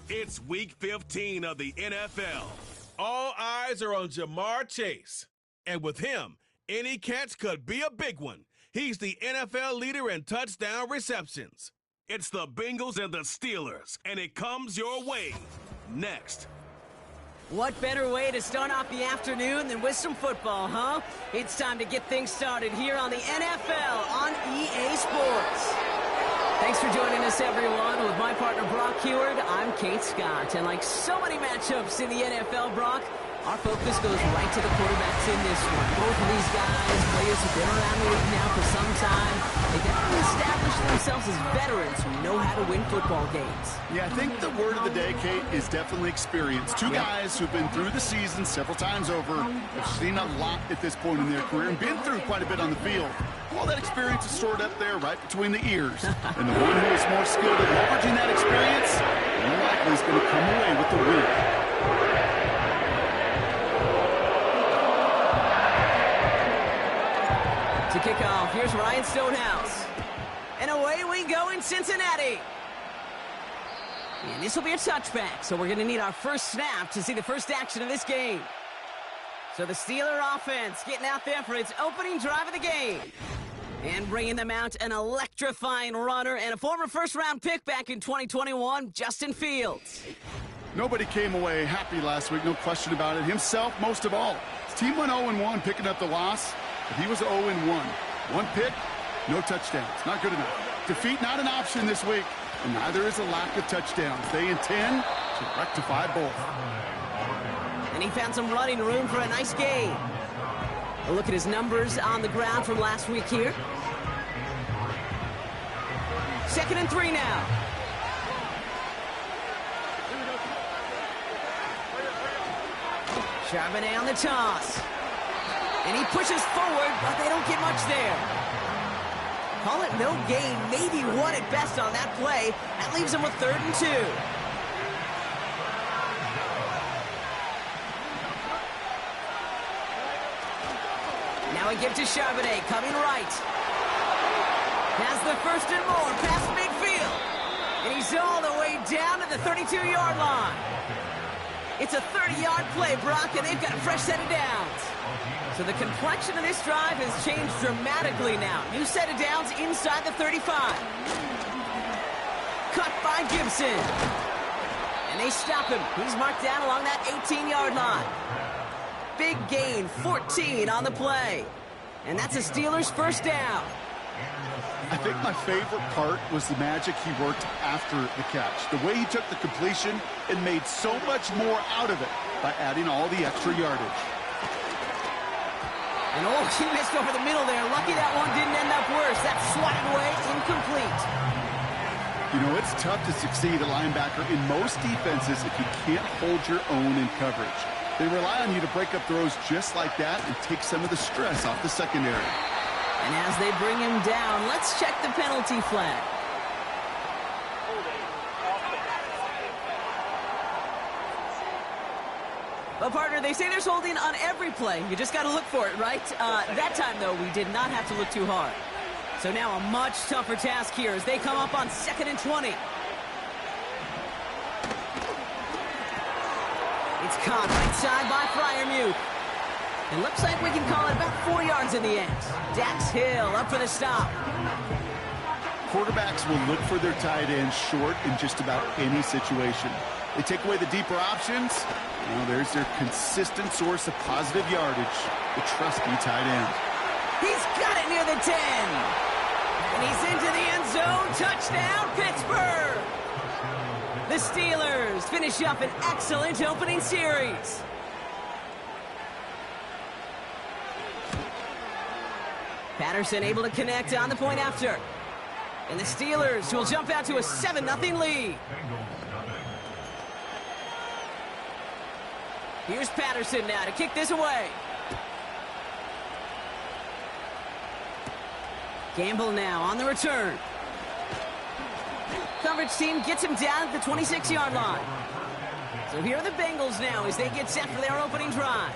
It's Week 15 of the NFL. All eyes are on Jamar Chase. And with him, any catch could be a big one. He's the NFL leader in touchdown receptions. It's the Bengals and the Steelers, and it comes your way next. What better way to start off the afternoon than with some football, huh? It's time to get things started here on the NFL on EA Sports. Thanks for joining us, everyone. With my partner, Brock Heward, I'm Kate Scott. And like so many matchups in the NFL, Brock, our focus goes right to the quarterbacks in this one. Both of these guys, players who've been around the league now for some time, they definitely established themselves as veterans who know how to win football games. Yeah, I think the word of the day, Kate, is definitely experience. Two guys who've been through the season several times over, have seen a lot at this point in their career, and been through quite a bit on the field. All that experience is stored up there right between the ears. And the one who is more skilled at leveraging that experience, more likely is going to come away with the win. To kick off, here's Ryan Stonehouse. And away we go in Cincinnati. And this will be a touchback, so we're going to need our first snap to see the first action of this game. So the Steeler offense getting out there for its opening drive of the game. And bringing them out an electrifying runner and a former first-round pick back in 2021, Justin Fields. Nobody came away happy last week, no question about it. Himself, most of all. His team went 0-1, picking up the loss, but he was 0-1. One pick, no touchdowns. Not good enough. Defeat not an option this week, and neither is a lack of touchdowns. They intend to rectify both. And he found some running room for a nice gain. A look at his numbers on the ground from last week here. 2nd and 3 now. Charbonnet on the toss. And he pushes forward, but they don't get much there. Call it no gain, maybe one at best on that play. That leaves him with 3rd and 2. Now we give to Charbonnet, coming right. Has the 1st and more, past midfield. And he's all the way down to the 32-yard line. It's a 30-yard play, Brock, and they've got a fresh set of downs. So the complexion of this drive has changed dramatically now. New set of downs inside the 35. Cut by Gibson. And they stop him. He's marked down along that 18-yard line. Big gain, 14 on the play. And that's a Steelers first down. I think my favorite part was the magic he worked after the catch. The way he took the completion and made so much more out of it by adding all the extra yardage. And oh, he missed over the middle there. Lucky that one didn't end up worse. That's swatted away, incomplete. You know, it's tough to succeed at linebacker in most defenses if you can't hold your own in coverage. They rely on you to break up throws just like that and take some of the stress off the secondary. And as they bring him down, let's check the penalty flag. Well, partner, they say there's holding on every play. You just got to look for it, right? That time, though, we did not have to look too hard. So now a much tougher task here as they come up on 2nd and 20. It's caught right side by Freiermuth. It looks like we can call it about 4 yards in the end. Dax Hill up for the stop. Quarterbacks will look for their tight end short in just about any situation. They take away the deeper options. Well, there's their consistent source of positive yardage, the trusty tight end. He's got it near the 10. And he's into the end zone. Touchdown, Pittsburgh. The Steelers finish up an excellent opening series. Patterson able to connect on the point after. And the Steelers will jump out to a 7-0 lead. Here's Patterson now to kick this away. Gamble now on the return. Coverage team gets him down at the 26-yard line. So here are the Bengals now as they get set for their opening drive.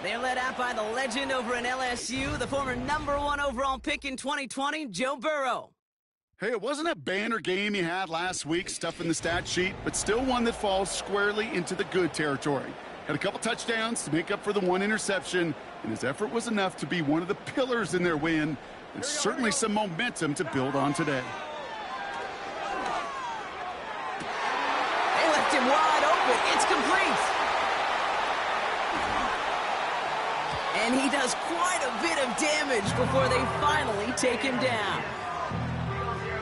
They're led out by the legend over in LSU, the former #1 overall pick in 2020, Joe Burrow. Hey, it wasn't a banner game you had last week, stuff in the stat sheet, but still one that falls squarely into the good territory. Had a couple touchdowns to make up for the one interception, and his effort was enough to be one of the pillars in their win, and certainly some momentum to build on today. They left him wide open. It's complete. And he does quite a bit of damage before they finally take him down.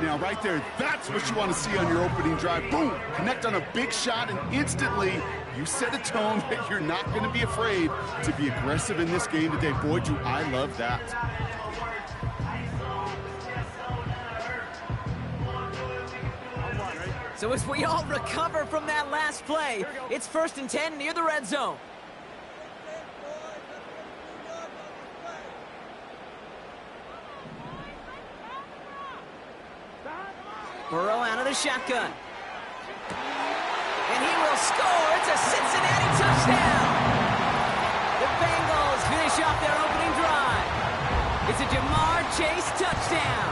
Now, right there, that's what you want to see on your opening drive. Boom! Connect on a big shot, and instantly you set a tone that you're not going to be afraid to be aggressive in this game today. Boy, do I love that. So as we all recover from that last play, it's 1st and 10 near the red zone. Burrow out of the shotgun. And he will score. It's a Cincinnati touchdown. The Bengals finish off their opening drive. It's a Jamar Chase touchdown.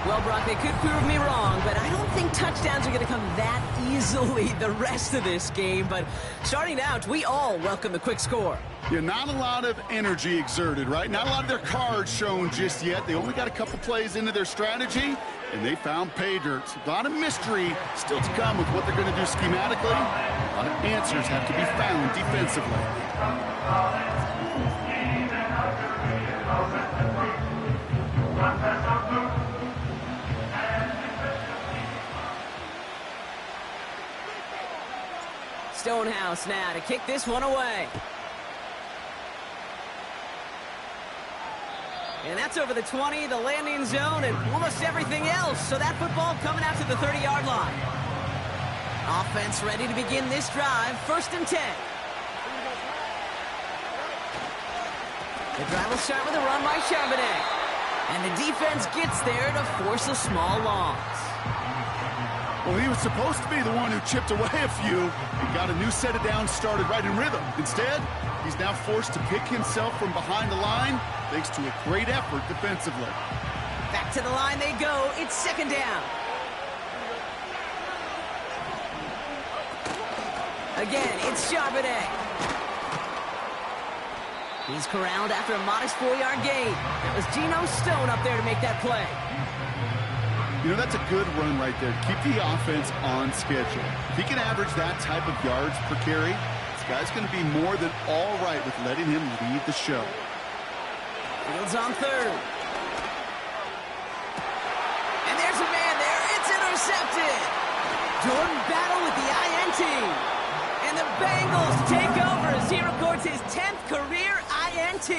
Well, Brock, they could prove me wrong, but I don't think touchdowns are going to come that easily the rest of this game. But starting out, we all welcome the quick score. Yeah, not a lot of energy exerted, right? Not a lot of their cards shown just yet. They only got a couple plays into their strategy, and they found pay dirt. A lot of mystery still to come with what they're going to do schematically. A lot of answers have to be found defensively. Stonehouse now to kick this one away. And that's over the 20, the landing zone, and almost everything else. So that football coming out to the 30-yard line. Offense ready to begin this drive. 1st and 10. The drive will start with a run by Charbonnet. And the defense gets there to force a small loss. Well, he was supposed to be the one who chipped away a few and got a new set of downs started right in rhythm. Instead, he's now forced to pick himself from behind the line thanks to a great effort defensively. Back to the line they go. It's 2nd down. Again, it's Charbonnet. He's corralled after a modest 4-yard gain. That was Geno Stone up there to make that play. You know, that's a good run right there. Keep the offense on schedule. If he can average that type of yards per carry, this guy's going to be more than all right with letting him lead the show. Fields on 3rd. And there's a man there. It's intercepted. Jordan Battle with the INT. And the Bengals take over as he records his 10th career INT.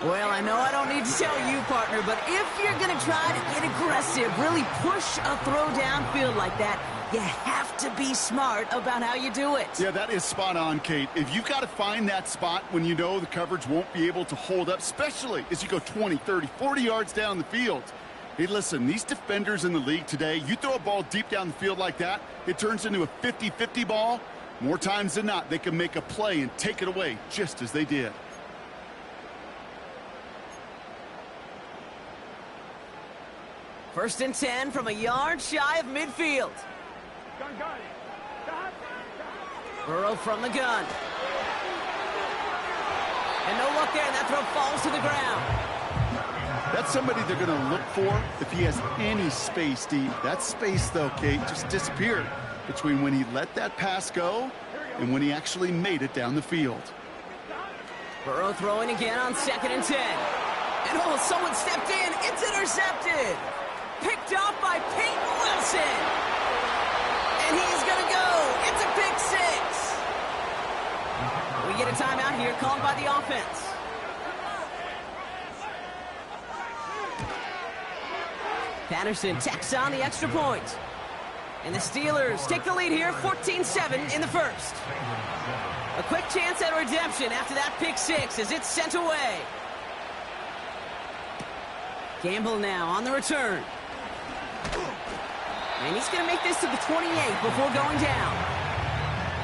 Well, I know I don't need to tell you, partner, but if you're going to try to get aggressive, really push a throw downfield like that, you have to be smart about how you do it. Yeah, that is spot on, Kate. If you've got to find that spot when you know the coverage won't be able to hold up, especially as you go 20, 30, 40 yards down the field. Hey, listen, these defenders in the league today, you throw a ball deep down the field like that, it turns into a 50-50 ball. More times than not, they can make a play and take it away just as they did. First and 10 from a yard shy of midfield. Burrow from the gun. And no luck there, and that throw falls to the ground. That's somebody they're going to look for if he has any space deep. That space, though, Kate, just disappeared between when he let that pass go and when he actually made it down the field. Burrow throwing again on 2nd and 10. And oh, someone stepped in. It's intercepted. Picked off by Peyton Wilson. And he's going to go. It's a pick 6. We get a timeout here called by the offense. Patterson tacks on the extra point. And the Steelers take the lead here, 14-7 in the first. A quick chance at redemption after that pick 6 as it's sent away. Gamble now on the return. And he's going to make this to the 28 before going down.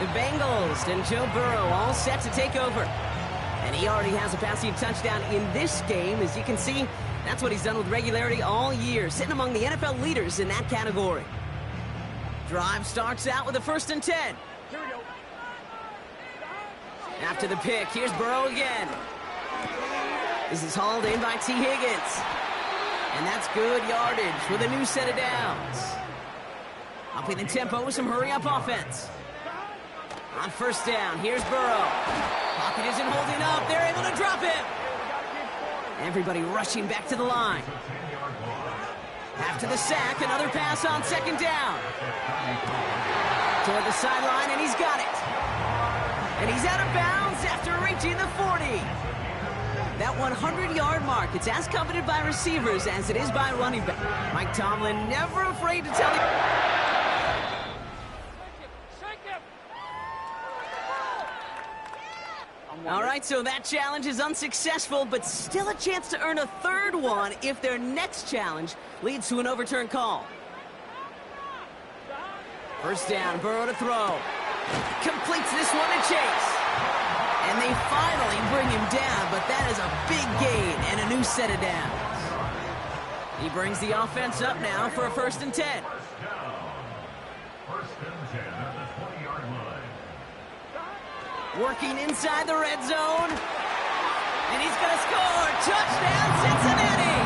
The Bengals and Joe Burrow all set to take over. And he already has a passing touchdown in this game. As you can see, That's what he's done with regularity all year, sitting among the NFL leaders in that category. Drive starts out with a 1st and 10. Here we go. After the pick, here's Burrow again. This is hauled in by T. Higgins. And that's good yardage with a new set of downs. Upping the tempo with some hurry-up offense. On 1st down, here's Burrow. Pocket isn't holding up. They're able to drop him. Everybody rushing back to the line. After the sack, another pass on 2nd down. Toward the sideline, and he's got it. And he's out of bounds after reaching the 40. That 100-yard mark, it's as coveted by receivers as it is by running back. Mike Tomlin never afraid to tell him. All right, so that challenge is unsuccessful, but still a chance to earn a 3rd one if their next challenge leads to an overturned call. 1st down, Burrow to throw. Completes this one to Chase. And they finally bring him down, but that is a big gain and a new set of downs. He brings the offense up now for a 1st and 10. Working inside the red zone. And he's going to score. Touchdown, Cincinnati!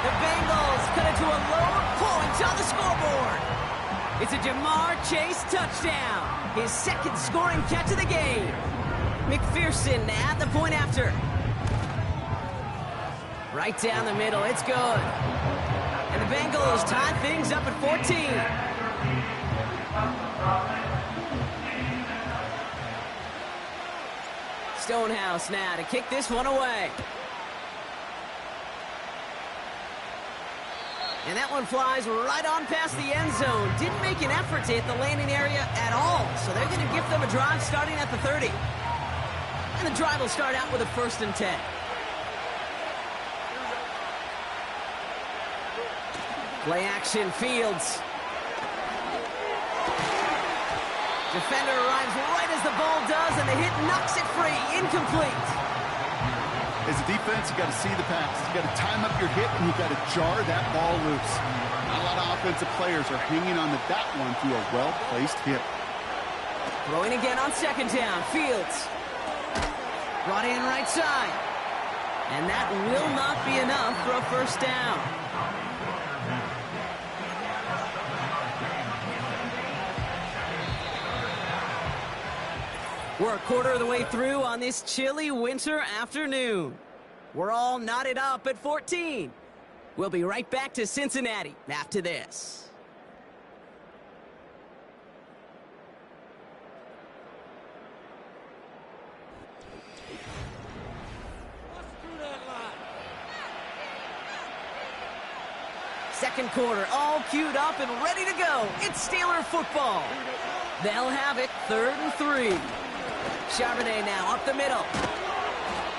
The Bengals cut it to a low point on the scoreboard. It's a Jamar Chase touchdown. His 2nd scoring catch of the game. McPherson at the point after. Right down the middle. It's good. And the Bengals tie things up at 14. Stonehouse now to kick this one away. And that one flies right on past the end zone. Didn't make an effort to hit the landing area at all. So they're going to give them a drive starting at the 30. And the drive will start out with a 1st and 10. Play action, Fields. Defender arrives right as the ball does, and the hit knocks it free. Incomplete. As a defense, you got to see the pass. You got to time up your hit, and you got to jar that ball loose. Not a lot of offensive players are hanging on to that one through a well-placed hit. Throwing again on 2nd down. Fields. Brought in right side. And that will not be enough for a 1st down. We're a quarter of the way through on this chilly winter afternoon. We're all knotted up at 14. We'll be right back to Cincinnati after this. Second quarter, all queued up and ready to go. It's Steeler football. They'll have it 3rd and 3. Charbonnet now up the middle.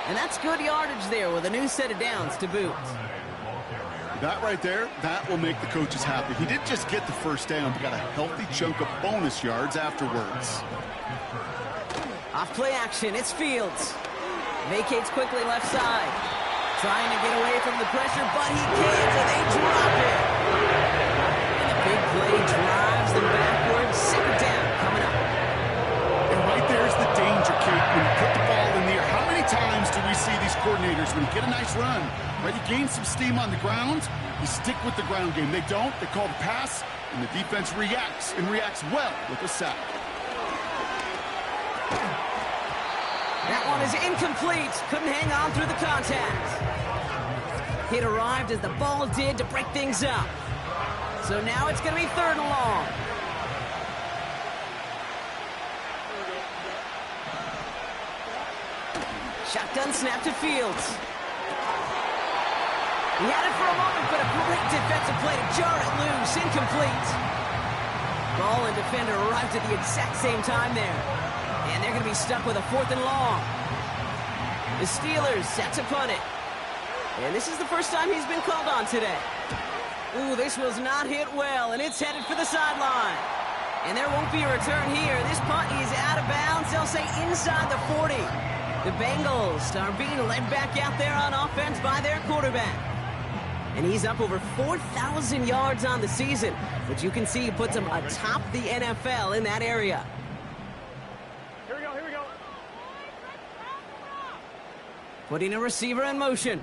And that's good yardage there with a new set of downs to boot. That right there, that will make the coaches happy. He didn't just get the 1st down, he got a healthy chunk of bonus yards afterwards. Off play action, it's Fields. Vacates quickly left side. Trying to get away from the pressure, but he can't, and they drop it. And the big play drives them backwards. 2nd down coming up. And right there's the danger, Kate, when you put the ball in the air. How many times do we see these coordinators, when you get a nice run, right, you gain some steam on the ground, you stick with the ground game. They don't, they call the pass, and the defense reacts, and reacts well with a sack. That one is incomplete. Couldn't hang on through the contact. Hit arrived as the ball did to break things up. So now it's going to be 3rd and long. Shotgun snap to Fields. He had it for a moment, but a great defensive play to jar it loose. Incomplete. Ball and defender arrived at the exact same time there. And they're going to be stuck with a 4th and long. The Steelers set to punt it. And this is the first time he's been called on today. Ooh, this was not hit well, and it's headed for the sideline. And there won't be a return here. This punt is out of bounds. They'll say inside the 40. The Bengals are being led back out there on offense by their quarterback. And he's up over 4,000 yards on the season, which you can see puts him atop the NFL in that area. Here we go. Putting a receiver in motion.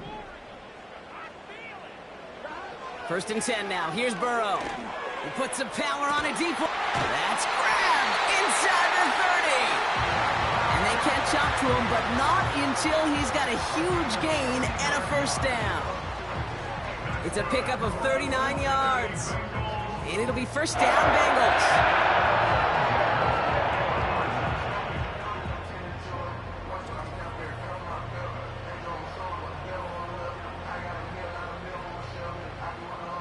1st and 10 now. Here's Burrow. He puts some power on a deep one. That's grabbed inside the 30. And they catch up to him, but not until he's got a huge gain and a 1st down. It's a pickup of 39 yards. And it'll be 1st down, Bengals.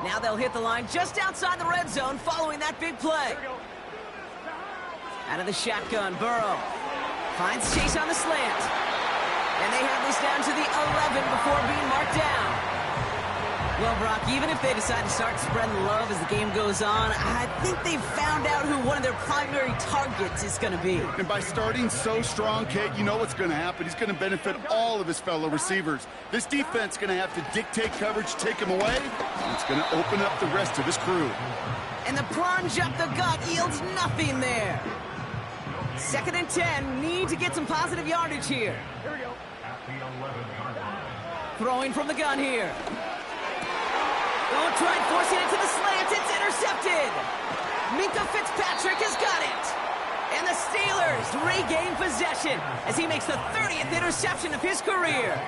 Now they'll hit the line just outside the red zone following that big play. Out of the shotgun, Burrow finds Chase on the slant. And they have this down to the 11 before being marked down. Well, Brock, even if they decide to start spreading the love as the game goes on, I think they've found out who one of their primary targets is going to be. And by starting so strong, Kate, you know what's going to happen. He's going to benefit all of his fellow receivers. This defense is going to have to dictate coverage, take him away, and it's going to open up the rest of his crew. And the plunge up the gut yields nothing there. 2nd and 10, need to get some positive yardage here. Here we go. Throwing from the gun here. Oh, tried forcing it to the slant. It's intercepted. Minka Fitzpatrick has got it. And the Steelers regain possession as he makes the 30th interception of his career.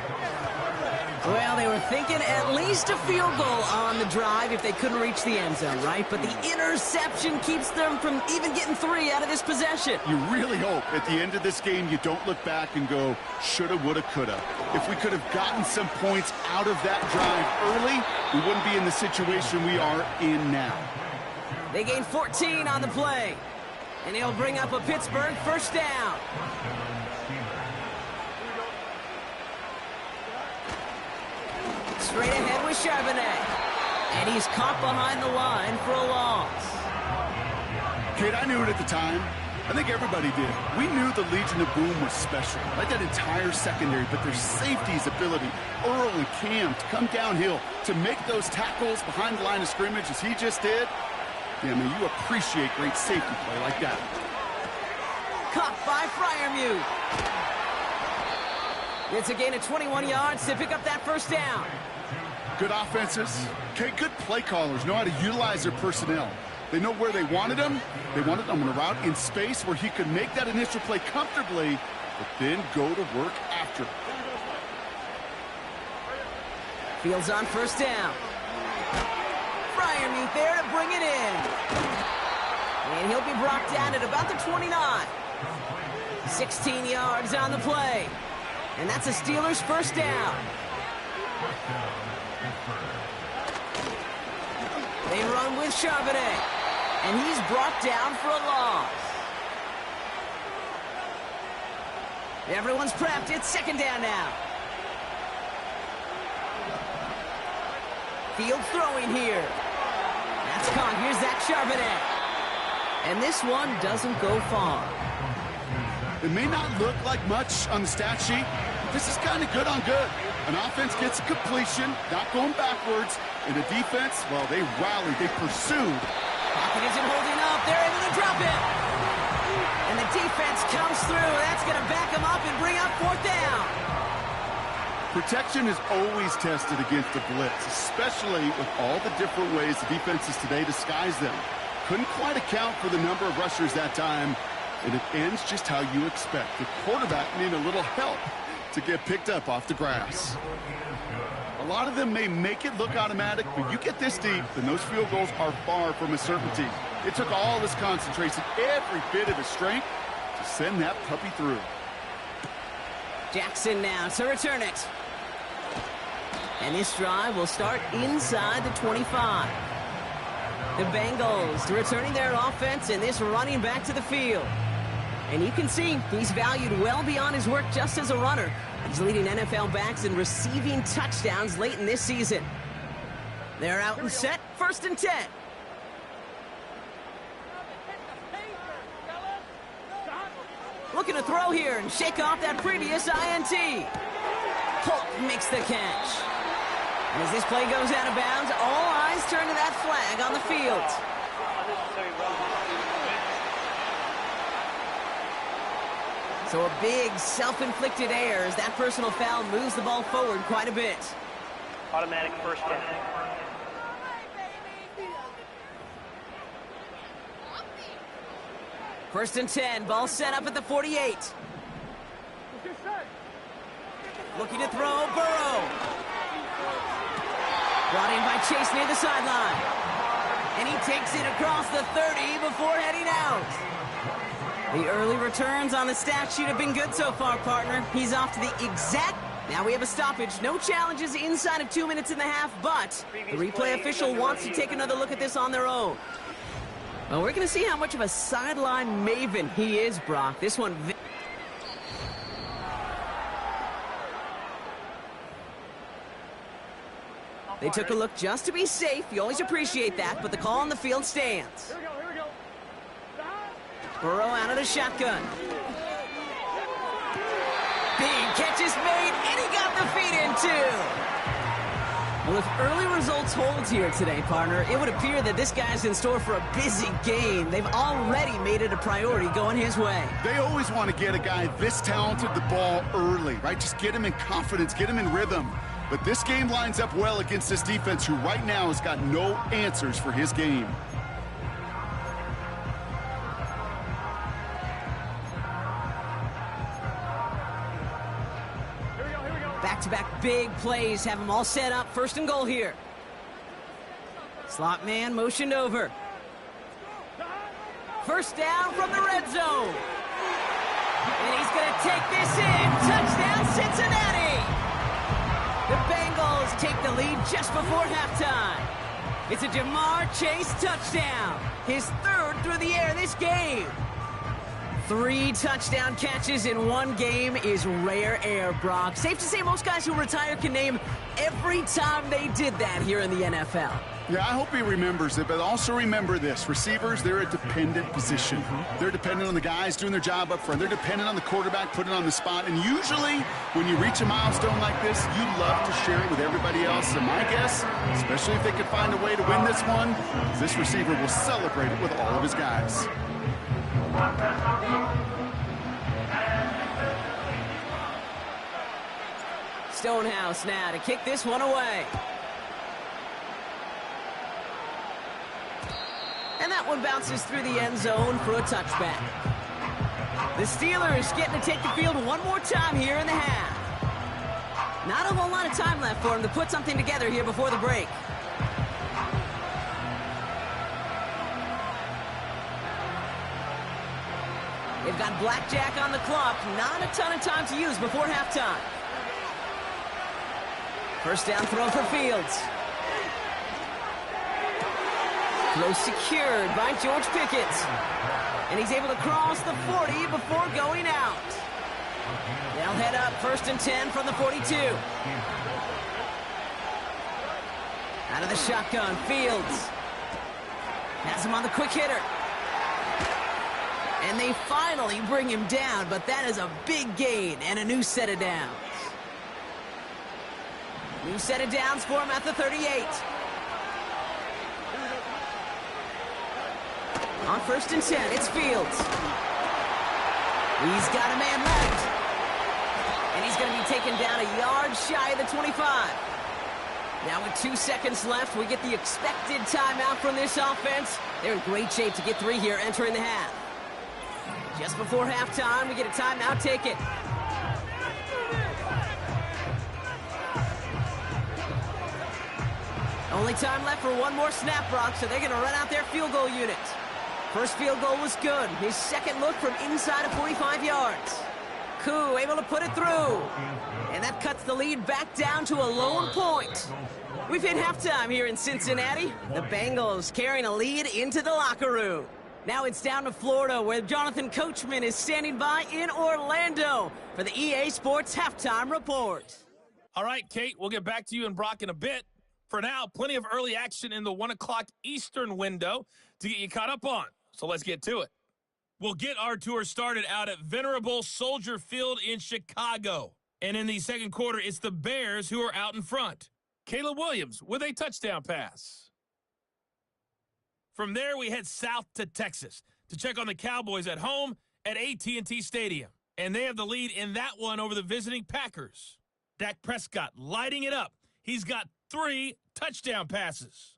Well, they were thinking at least a field goal on the drive if they couldn't reach the end zone, right? But the interception keeps them from even getting 3 out of this possession. You really hope at the end of this game you don't look back and go, shoulda, woulda, coulda. If we could have gotten some points out of that drive early, we wouldn't be in the situation we are in now. They gain 14 on the play. And he'll bring up a Pittsburgh 1st down. Straight ahead with Charbonnet. And he's caught behind the line for a loss. Kate, I knew it at the time. I think everybody did. We knew the Legion of Boom was special, like that entire secondary, but their safety's ability, Earl and Cam, to come downhill, to make those tackles behind the line of scrimmage as he just did, yeah, man, you appreciate great safety play like that. Caught by Freiermuth. It's a gain of 21 yards to pick up that 1st down. Good offenses. Okay, good play callers know how to utilize their personnel. They know where they wanted him. They wanted him on a route in space where he could make that initial play comfortably, but then go to work after. Fields on 1st down. Freiermuth there to bring it in. And he'll be brought down at about the 29. 16 yards on the play. And that's a Steelers 1st down. They run with Charbonnet. And he's brought down for a loss. Everyone's prepped. It's 2nd down now. Fields throwing here. That's caught. Here's Zach Charbonnet. And this one doesn't go far. It may not look like much on the stat sheet. This is kind of good on good. An offense gets a completion, not going backwards. And the defense, well, they rallied, they pursued. Pocket isn't holding up. They're able to drop it. And the defense comes through. That's going to back them up and bring up 4th down. Protection is always tested against the blitz, especially with all the different ways the defenses today disguise them. Couldn't quite account for the number of rushers that time, and it ends just how you expect. The quarterback needed a little help to get picked up off the grass. A lot of them may make it look automatic, but you get this deep, then those field goals are far from a certainty. It took all his concentration, every bit of his strength, to send that puppy through. Jackson now to return it. And this drive will start inside the 25. The Bengals returning their offense and this running back to the field. And you can see he's valued well beyond his work just as a runner. He's leading NFL backs in receiving touchdowns late in this season. They're out and set, 1st and 10. looking to throw here and shake off that previous INT. Polk makes the catch. And as this play goes out of bounds, all eyes turn to that flag on the field. So a big self-inflicted error as that personal foul moves the ball forward quite a bit. Automatic first down. First and 10, ball set up at the 48. Looking to throw, Burrow. Brought in by Chase near the sideline. And he takes it across the 30 before heading out. The early returns on the stat sheet have been good so far, partner. He's off to the exact... Now we have a stoppage. No challenges inside of 2 minutes and a half, but the replay official wants to take another look at this on their own. Well, we're going to see how much of a sideline maven he is, Brock. This one... They took a look just to be safe. You always appreciate that, but the call on the field stands. Here we go. Burrow out of the shotgun. Big catch is made, and he got the feet in too. Well, if early results hold here today, partner, it would appear that this guy's in store for a busy game. They've already made it a priority going his way. They always want to get a guy this talented the ball early, right? Just get him in confidence, get him in rhythm. But this game lines up well against this defense who right now has got no answers for his game. Back-to-back big plays have them all set up. First and goal here. Slot man motioned over. First down from the red zone. And he's going to take this in. Touchdown, Cincinnati. The Bengals take the lead just before halftime. It's a Jamar Chase touchdown. His third through the air this game. 3 touchdown catches in one game is rare air, Brock. Safe to say most guys who retire can name every time they did that here in the NFL. Yeah, I hope he remembers it, but also remember this. Receivers, they're a dependent position. They're dependent on the guys doing their job up front. They're dependent on the quarterback putting it on the spot. And usually, when you reach a milestone like this, you love to share it with everybody else. And my guess, especially if they could find a way to win this one, is this receiver will celebrate it with all of his guys. Stonehouse now to kick this one away. And that one bounces through the end zone for a touchback. The Steelers getting to take the field one more time here in the half. Not a whole lot of time left for them to put something together here before the break. They've got blackjack on the clock. Not a ton of time to use before halftime. First down throw for Fields. Throw secured by George Pickett. And he's able to cross the 40 before going out. They'll head up first and 10 from the 42. Out of the shotgun, Fields. Has him on the quick hitter. And they finally bring him down, but that is a big gain and a new set of downs. New set of downs for him at the 38. On first and 10, it's Fields. He's got a man left. And he's going to be taken down a yard shy of the 25. Now with 2 seconds left, we get the expected timeout from this offense. They're in great shape to get 3 here entering the half. Just before halftime, we get a timeout. Take it. Only time left for one more snap, Brock, so they're going to run out their field goal unit. First field goal was good. His second look from inside of 45 yards. Koo able to put it through. And that cuts the lead back down to a lone point. We've hit halftime here in Cincinnati. The Bengals carrying a lead into the locker room. Now it's down to Florida, where Jonathan Coachman is standing by in Orlando for the EA Sports Halftime Report. All right, Kate, we'll get back to you and Brock in a bit. For now, plenty of early action in the 1 o'clock Eastern window to get you caught up on. So let's get to it. We'll get our tour started out at venerable Soldier Field in Chicago. And in the second quarter, it's the Bears who are out in front. Caleb Williams with a touchdown pass. From there, we head south to Texas to check on the Cowboys at home at AT&T Stadium. And they have the lead in that one over the visiting Packers. Dak Prescott lighting it up. He's got 3 touchdown passes.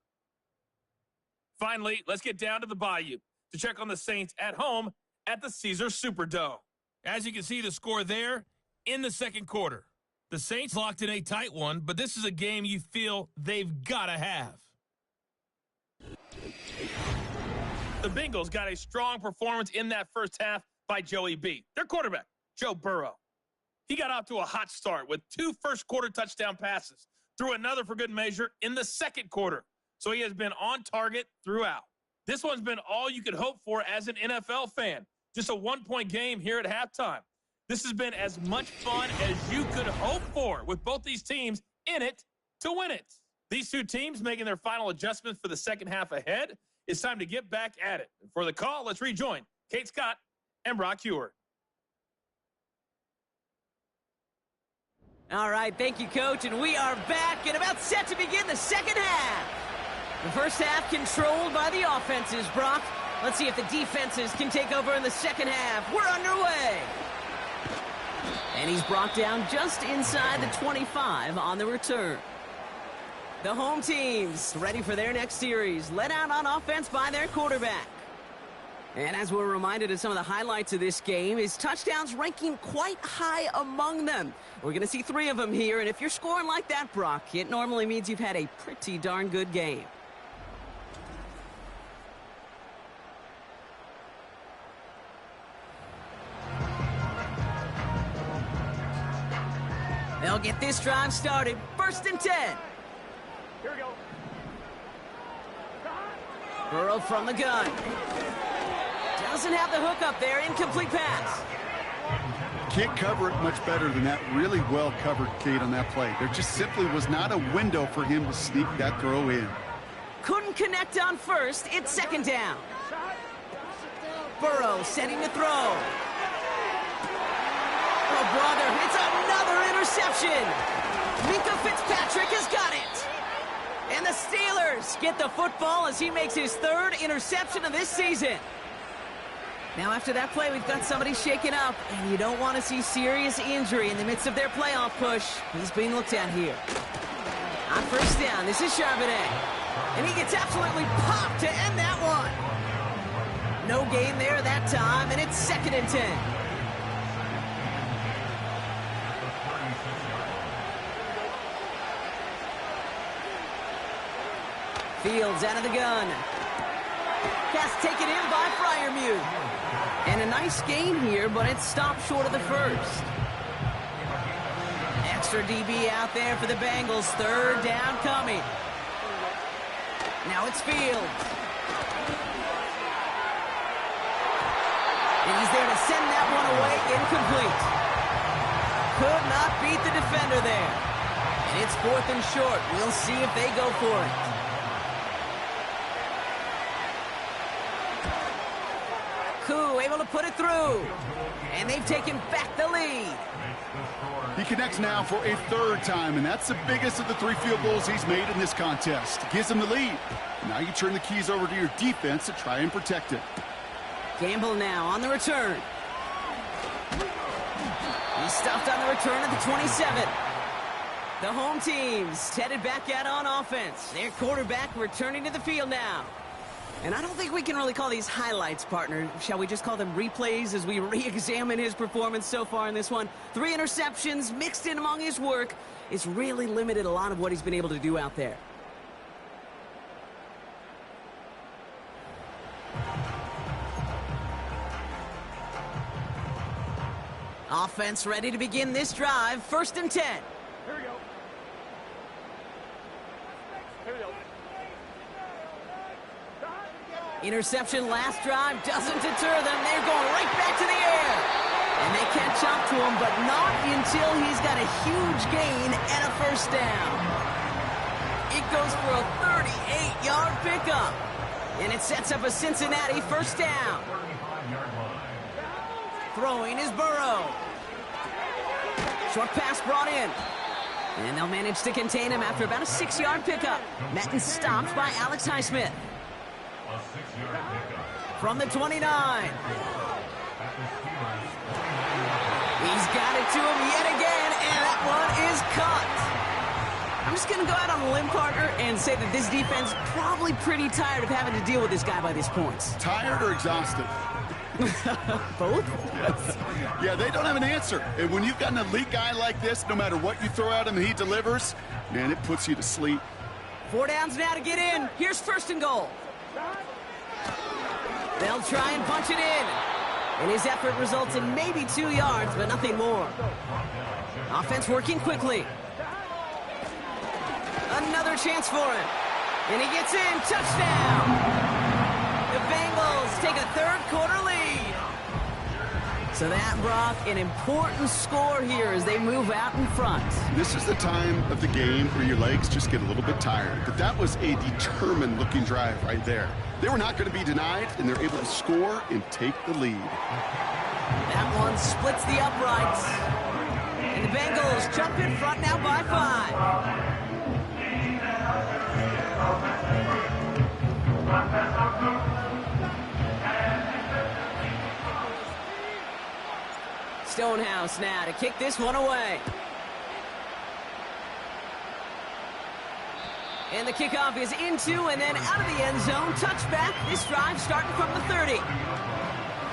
Finally, let's get down to the Bayou to check on the Saints at home at the Caesars Superdome. As you can see, the score there in the second quarter. The Saints locked in a tight one, but this is a game you feel they've got to have. The Bengals got a strong performance in that first half by Joey B. Their quarterback, Joe Burrow. He got off to a hot start with 2 first-quarter touchdown passes, threw another for good measure in the second quarter. So he has been on target throughout. This one's been all you could hope for as an NFL fan. Just a 1-point game here at halftime. This has been as much fun as you could hope for, with both these teams in it to win it. These 2 teams making their final adjustments for the second half ahead. It's time to get back at it. And for the call, let's rejoin Kate Scott and Brock Hewer. All right, thank you, Coach, and we are back and about set to begin the second half. The first half controlled by the offenses, Brock. Let's see if the defenses can take over in the second half. We're underway. And he's brought down just inside the 25 on the return. The home teams ready for their next series, led out on offense by their quarterback. And as we're reminded of some of the highlights of this game, his touchdowns ranking quite high among them. We're going to see 3 of them here, and if you're scoring like that, Brock, it normally means you've had a pretty darn good game. They'll get this drive started. 1st and 10. Here we go. Burrow from the gun. Doesn't have the hook up there. Incomplete pass. Can't cover it much better than that. Really well covered, Kate, on that play. There just simply was not a window for him to sneak that throw in. Couldn't connect on 1st. It's 2nd down. Burrow setting to throw. Oh, brother, it's another interception. Mika Fitzpatrick has got it. And the Steelers get the football as he makes his 3rd interception of this season. Now, after that play, we've got somebody shaken up, and you don't want to see serious injury in the midst of their playoff push. He's being looked at here. On 1st down, this is Charbonnet. And he gets absolutely popped to end that one. No gain there that time, and it's 2nd and 10. Fields out of the gun. Pass taken in by Freiermuth. And a nice gain here, but it stopped short of the 1st. Extra DB out there for the Bengals. 3rd down coming. Now it's Fields. And he's there to send that one away. Incomplete. Could not beat the defender there. And it's 4th and short. We'll see if they go for it. Koo able to put it through. And they've taken back the lead. He connects now for a 3rd time, and that's the biggest of the 3 field goals he's made in this contest. Gives him the lead. Now you turn the keys over to your defense to try and protect it. Gamble now on the return. He's stuffed on the return at the 27. The home team's headed back out on offense. Their quarterback returning to the field now. And I don't think we can really call these highlights, partner. Shall we just call them replays as we re-examine his performance so far in this one? 3 interceptions mixed in among his work. It's really limited a lot of what he's been able to do out there. Offense ready to begin this drive. 1st and 10. Here we go. Here we go. Interception last drive doesn't deter them. They're going right back to the air. And they catch up to him, but not until he's got a huge gain and a 1st down. It goes for a 38-yard pickup. And it sets up a Cincinnati 1st down. Throwing is Burrow. Short pass brought in. And they'll manage to contain him after about a 6-yard pickup. Madden stopped by Alex Highsmith. From the 29. He's got it to him yet again, and that one is caught. I'm just going to go out on a limb, partner, and say that this defense probably pretty tired of having to deal with this guy by this point. Tired or exhausted? Both? Yes. Yeah, they don't have an answer. And when you've got an elite guy like this, no matter what you throw at him, he delivers, man, it puts you to sleep. 4 downs now to get in. Here's 1st and goal. They'll try and punch it in. And his effort results in maybe 2 yards, but nothing more. Offense working quickly. Another chance for him. And he gets in. Touchdown! The Bengals take a 3rd quarter lead. So that brought an important score here as they move out in front. This is the time of the game where your legs just get a little bit tired. But that was a determined-looking drive right there. They were not going to be denied, and they're able to score and take the lead. That one splits the uprights. And the Bengals jump in front now by 5. Stonehouse now to kick this one away. And the kickoff is into and then out of the end zone. Touchback. This drive starting from the 30.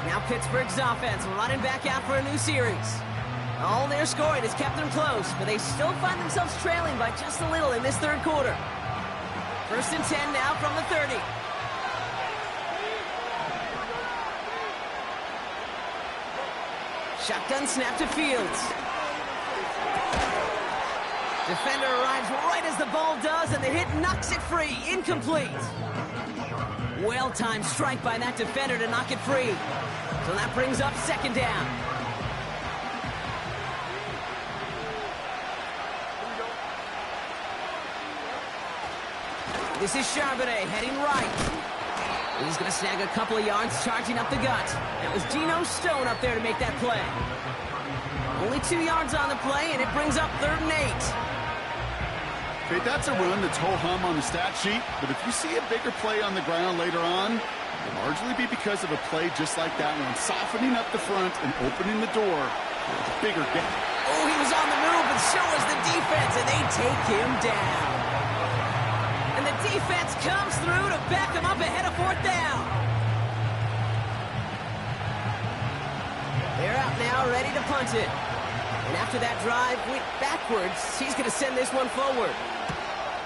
Now Pittsburgh's offense running back out for a new series. All their scoring has kept them close, but they still find themselves trailing by just a little in this 3rd quarter. 1st and 10 now from the 30. Shotgun snap to Fields. Defender arrives right as the ball does, and the hit knocks it free. Incomplete. Well-timed strike by that defender to knock it free. So that brings up 2nd down. This is Charbonnet heading right. He's going to snag a couple of yards, charging up the gut. That was Geno Stone up there to make that play. Only 2 yards on the play, and it brings up 3rd and 8. Okay, that's a run that's ho-hum on the stat sheet, but if you see a bigger play on the ground later on, it'll largely be because of a play just like that one, softening up the front and opening the door for a bigger gap. Oh, he was on the move, but so was the defense, and they take him down. And the defense comes through to back him up ahead of 4th down. They're out now, ready to punt it. And after that drive went backwards, he's going to send this one forward.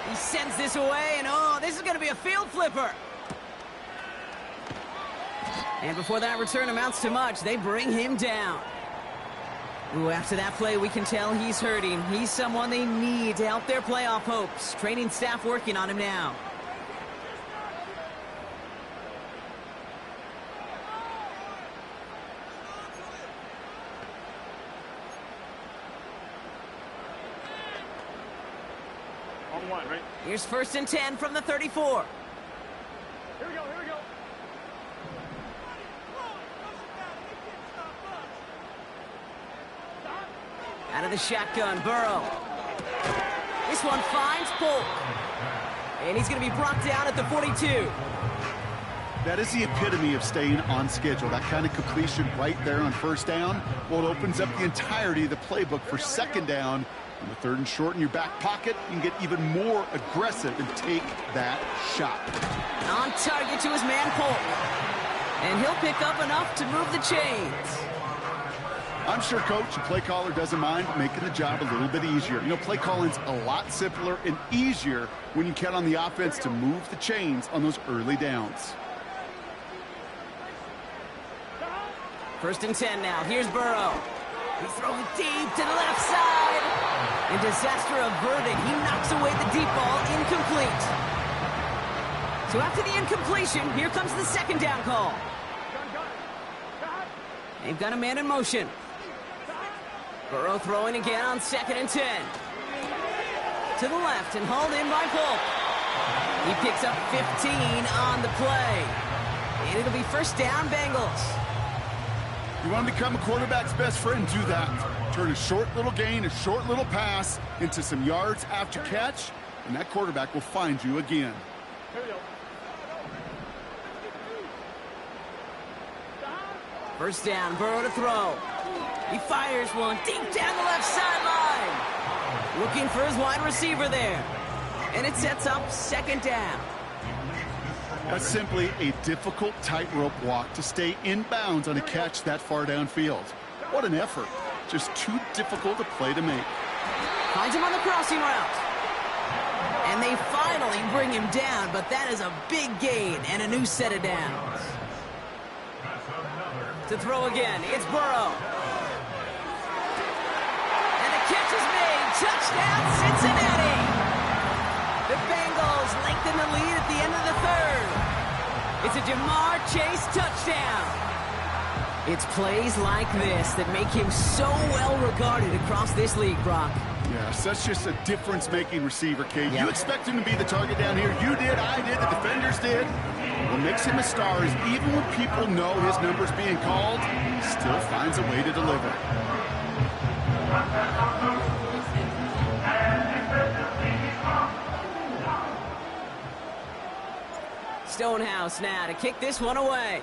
He sends this away, and oh, this is going to be a field flipper. And before that return amounts to much, they bring him down. Ooh, after that play, we can tell he's hurting. He's someone they need to help their playoff hopes. Training staff working on him now. On 1, right? Here's 1st and 10 from the 34. Here we go, here we go. Out of the shotgun, Burrow. This one finds Polk. And he's going to be brought down at the 42. That is the epitome of staying on schedule. That kind of completion right there on 1st down. Well, it opens up the entirety of the playbook for 2nd down. On the 3rd and short in your back pocket, you can get even more aggressive and take that shot. On target to his man, Polk. And he'll pick up enough to move the chains. I'm sure coach and play caller doesn't mind making the job a little bit easier. You know, play calling's a lot simpler and easier when you count on the offense to move the chains on those early downs. 1st and 10 now. Here's Burrow. He's throwing deep to the left side. And disaster averted. He knocks away the deep ball. Incomplete. So after the incompletion, here comes the 2nd down call. They've got a man in motion. Burrow throwing again on 2nd and 10. To the left and hauled in by Polk. He picks up 15 on the play. And it'll be 1st down, Bengals. You want to become a quarterback's best friend, do that. Turn a short little gain, a short little pass into some yards after catch, and that quarterback will find you again. First down, Burrow to throw. He fires one deep down the left sideline. Looking for his wide receiver there. And it sets up second down. That's simply a difficult tightrope walk to stay in bounds on a catch that far downfield. What an effort. Just too difficult a play to make. Finds him on the crossing route. And they finally bring him down, but that is a big gain and a new set of downs. To throw again, it's Burrow. And the catch is made. Touchdown, Cincinnati. The Bengals lengthen the lead at the end of the third. It's a Jamar Chase touchdown. It's plays like this that make him so well regarded across this league, Brock. Yes, that's just a difference-making receiver, Kate. You expect him to be the target down here. You did, I did, the defenders did. What makes him a star is even when people know his number's being called, he still finds a way to deliver. Stonehouse now to kick this one away.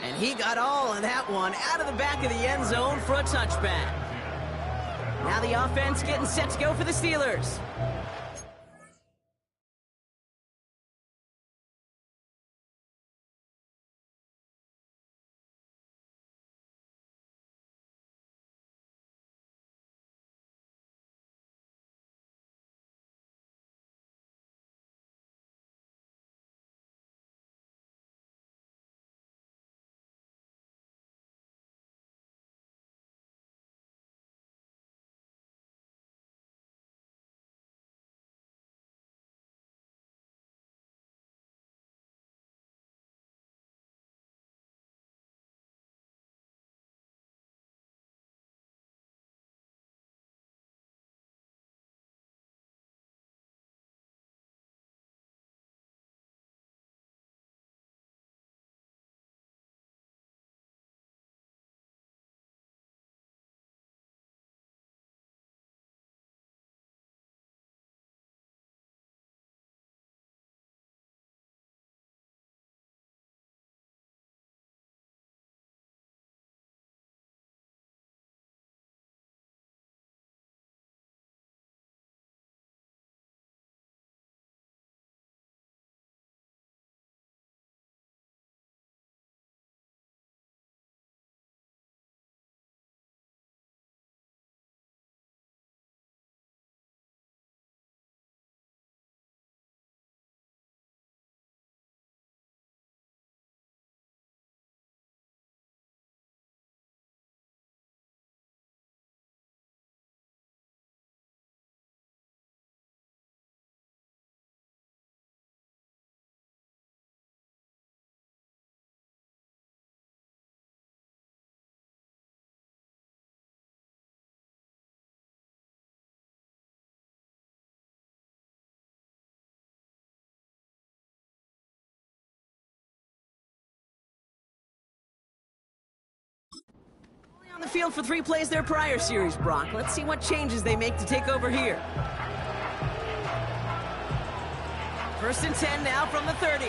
And he got all of that one out of the back of the end zone for a touchback. Now the offense getting set to go for the Steelers. On the field for 3 plays their prior series, Brock. Let's see what changes they make to take over here. First and 10 now from the 30.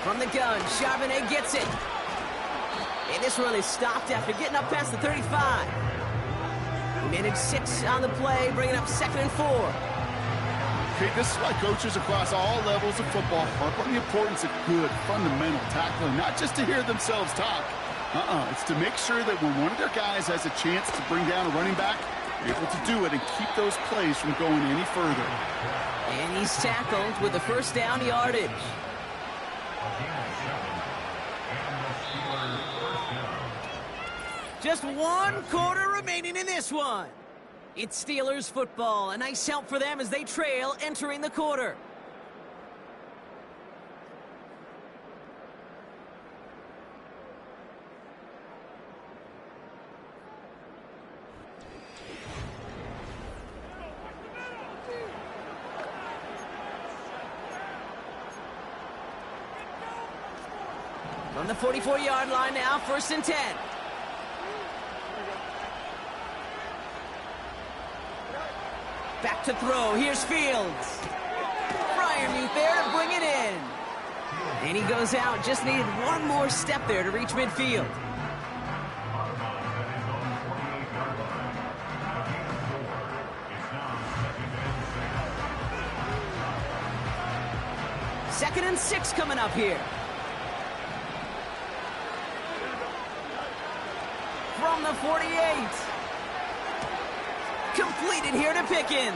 From the gun, Charbonnet gets it. And this run is stopped after getting up past the 35. He managed 6 on the play, bringing up 2nd and 4. Okay, this is why coaches across all levels of football harp on the importance of good, fundamental tackling, not just to hear themselves talk. It's to make sure that when one of their guys has a chance to bring down a running back, they're able to do it and keep those plays from going any further. And he's tackled with the first down yardage. Just 1 quarter remaining in this one. It's Steelers football. A nice help for them as they trail entering the quarter. From the 44-yard line now, 1st and 10. Back to throw. Here's Fields. Fryermuth there to bring it in. And he goes out. Just needed one more step there to reach midfield. Second and 6 coming up here. From the 48. Completed here to Pickens.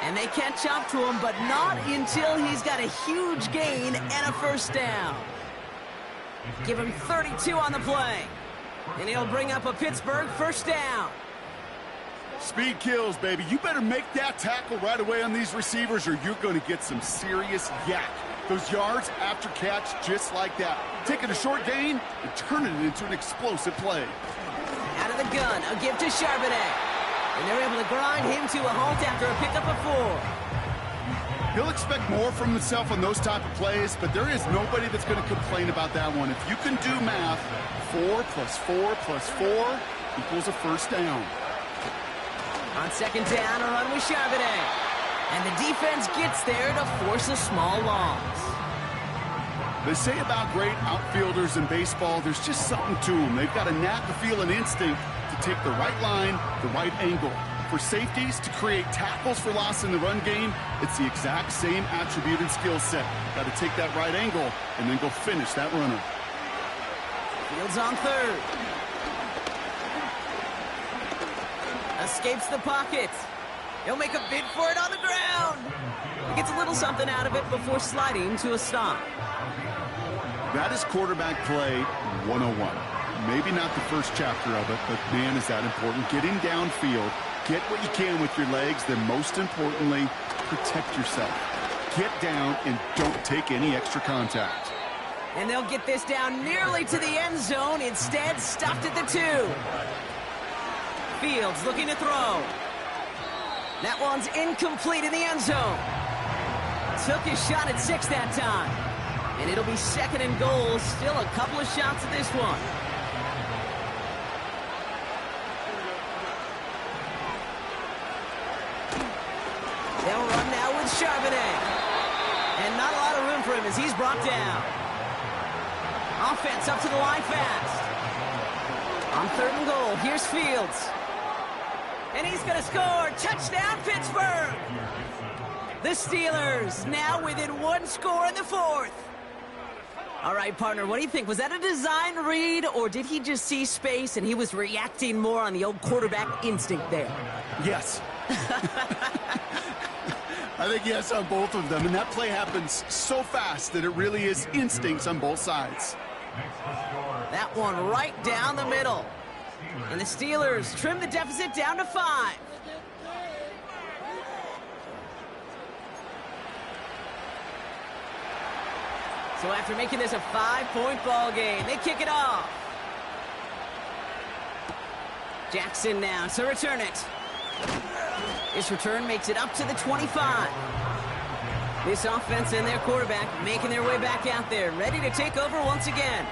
And they catch up to him, but not until he's got a huge gain and a 1st down. Give him 32 on the play. And he'll bring up a Pittsburgh 1st down. Speed kills, baby. You better make that tackle right away on these receivers or you're going to get some serious yak. Those yards after catch just like that. Taking a short gain and turning it into an explosive play. Out of the gun, a give to Charbonnet. And they're able to grind him to a halt after a pickup of 4. He'll expect more from himself on those type of plays, but there is nobody that's going to complain about that one. If you can do math, 4 + 4 + 4 equals a 1st down. On 2nd down, a run with Charbonnet. And the defense gets there to force a small loss. They say about great outfielders in baseball, there's just something to them. They've got a knack, a feel, an instinct to take the right line, the right angle. For safeties to create tackles for loss in the run game, it's the exact same attribute and skill set. Got to take that right angle and then go finish that runner. Fields on 3rd. Escapes the pocket. He'll make a bid for it on the ground. He gets a little something out of it before sliding to a stop. That is quarterback play 101. Maybe not the first chapter of it, but man, is that important. Getting downfield, get what you can with your legs, then most importantly, protect yourself. Get down and don't take any extra contact. And they'll get this down nearly to the end zone. Instead, stopped at the 2. Fields looking to throw. That one's incomplete in the end zone. Took his shot at 6 that time. And it'll be 2nd and goal. Still a couple of shots at this one. They'll run now with Charbonnet. And not a lot of room for him as he's brought down. Offense up to the line fast. On 3rd and goal, here's Fields. And he's going to score. Touchdown, Pittsburgh. The Steelers now within 1 score in the 4th. All right, partner, what do you think? Was that a design read, or did he just see space and he was reacting more on the old quarterback instinct there? Yes. I think yes on both of them, and that play happens so fast that it really is instincts on both sides. That one right down the middle. And the Steelers trim the deficit down to 5. So after making this a 5-point ball game, they kick it off. Jackson now to return it. This return makes it up to the 25. This offense and their quarterback making their way back out there, ready to take over once again.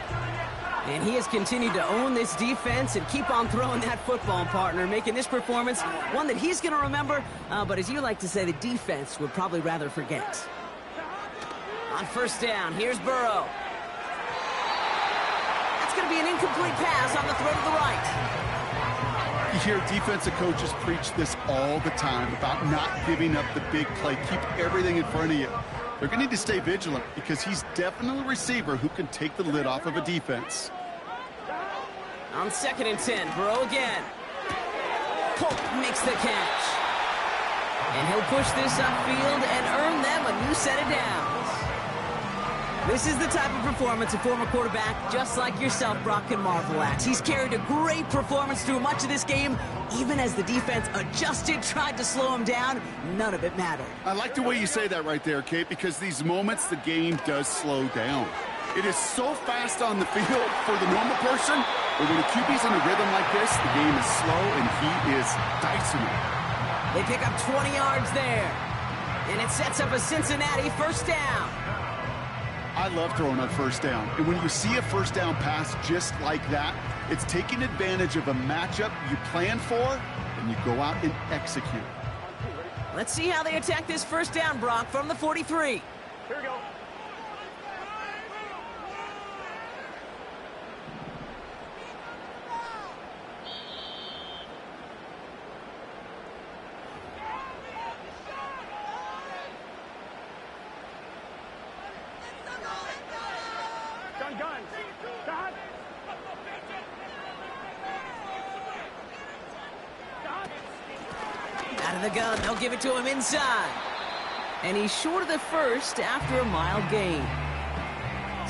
And he has continued to own this defense and keep on throwing that football, partner, making this performance one that he's going to remember, but as you like to say, the defense would probably rather forget. On 1st down, here's Burrow. That's going to be an incomplete pass on the throw to the right. You hear defensive coaches preach this all the time about not giving up the big play. Keep everything in front of you. They're going to need to stay vigilant because he's definitely a receiver who can take the lid off of a defense. On 2nd and 10, Burrow again. Polk makes the catch. And he'll push this upfield and earn them a new set of downs. This is the type of performance a former quarterback, just like yourself, Brock, can marvel at. He's carried a great performance through much of this game, even as the defense adjusted, tried to slow him down. None of it mattered. I like the way you say that right there, Kate, because these moments the game does slow down. It is so fast on the field for the normal person, but when a QB's in a rhythm like this, the game is slow and he is dicing it. They pick up 20 yards there, and it sets up a Cincinnati 1st down. I I love throwing on first down. And when you see a first down pass just like that, it's taking advantage of a matchup you plan for, and you go out and execute. Let's see how they attack this first down, Brock, from the 43. Here we go. Gun. Dot. Out of the gun, they'll give it to him inside. And he's short of the first after a mild gain.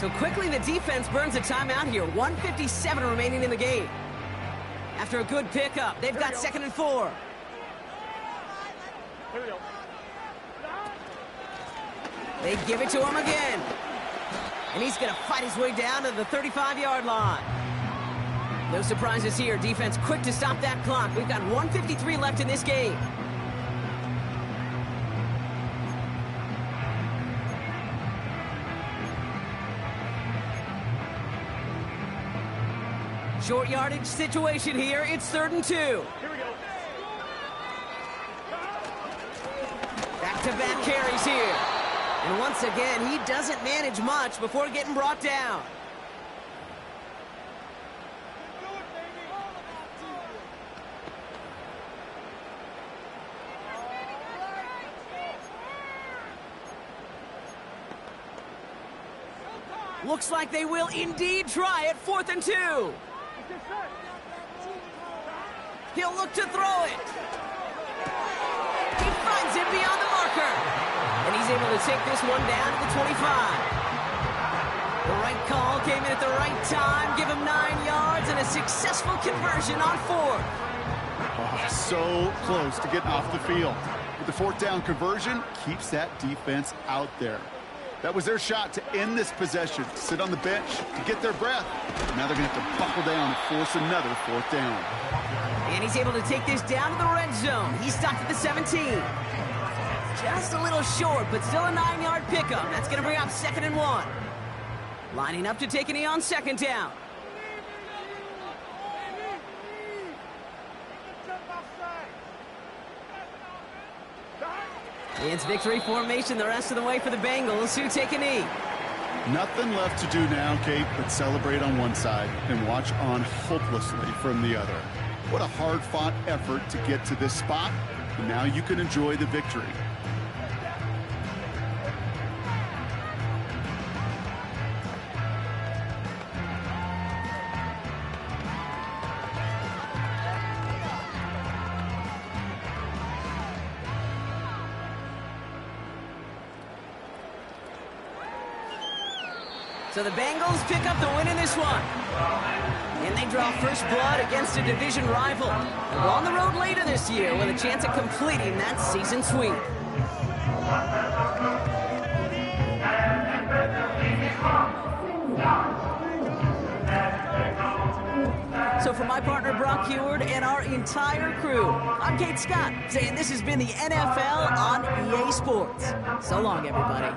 So quickly the defense burns a timeout here. 1:57 remaining in the game. After a good pickup, they've got 2nd and 4. Here we go. They give it to him again. And he's going to fight his way down to the 35-yard line. No surprises here. Defense quick to stop that clock. We've got 1:53 left in this game. Short yardage situation here. It's 3rd and 2. Here we go. Back-to-back carries here. And once again, he doesn't manage much before getting brought down. Looks like they will indeed try it. 4th and 2. He'll look to throw it. He finds it beyond the marker. And he's able to take this one down to the 25. The right call came in at the right time. Give him 9 yards and a successful conversion on 4th. Oh, so close to getting off the field. But the 4th down conversion keeps that defense out there. That was their shot to end this possession, sit on the bench to get their breath. Now they're going to have to buckle down and force another 4th down. And he's able to take this down to the red zone. He's stopped at the 17. Just a little short, but still a 9-yard pickup. That's going to bring up 2nd and 1. Lining up to take a knee on 2nd down. It's victory formation the rest of the way for the Bengals, who take a knee. Nothing left to do now, Kate, but celebrate on one side and watch on hopelessly from the other. What a hard-fought effort to get to this spot, and now you can enjoy the victory. So the Bengals pick up the win in this one. And they draw first blood against a division rival. And we're on the road later this year with a chance at completing that season sweep. So for my partner Brock Heward and our entire crew, I'm Kate Scott, saying this has been the NFL on EA Sports. So long, everybody.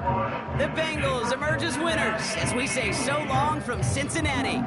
The Bengals emerge as winners as we say so long from Cincinnati.